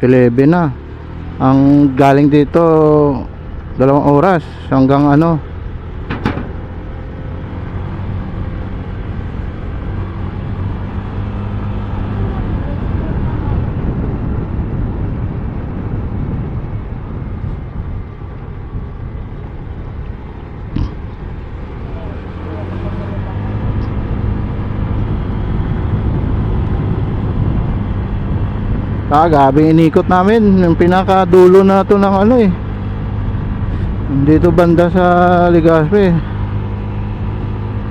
11 na. Ang galing dito 2 oras hanggang ano. Gabi inikot namin yung pinakadulo na to ng ano eh, dito banda sa Legazpi.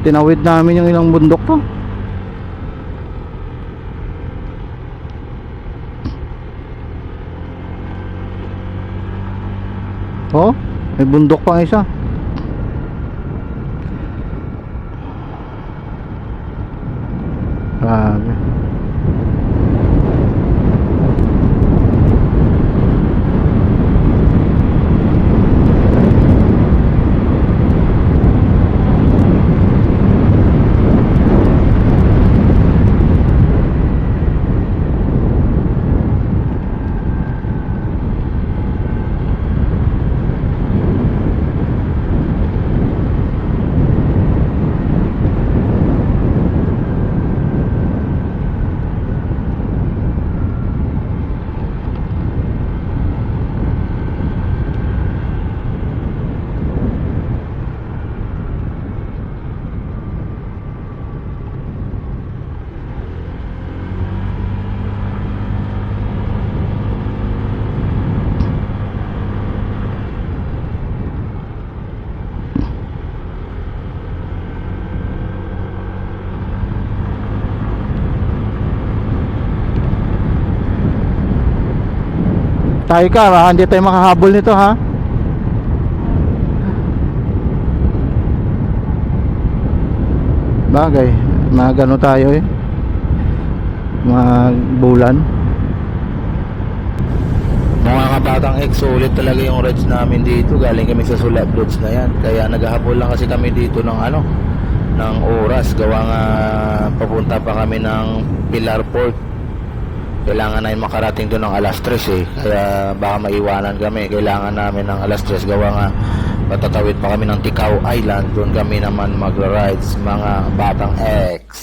Tinawid namin yung ilang bundok to. Oh, may bundok pang isa. Grabe. Tayo ka, baka hindi tayo makahabol nito ha. Bagay, magano tayo eh, magbulan. Mga kabatang X, sulit talaga yung rides namin dito. Galing kami sa Sulab Lodge na yan. Kaya naghahabol lang kasi kami dito ng ano, ng oras. Gawa nga papunta pa kami ng Pilar Port. Kailangan na yung makarating doon ng alas 3 eh. Kaya baka maiwanan kami. Kailangan namin ng alas 3. Gawa nga patatawid pa kami ng Ticao Island. Doon kami naman magra-rides, mga batang X.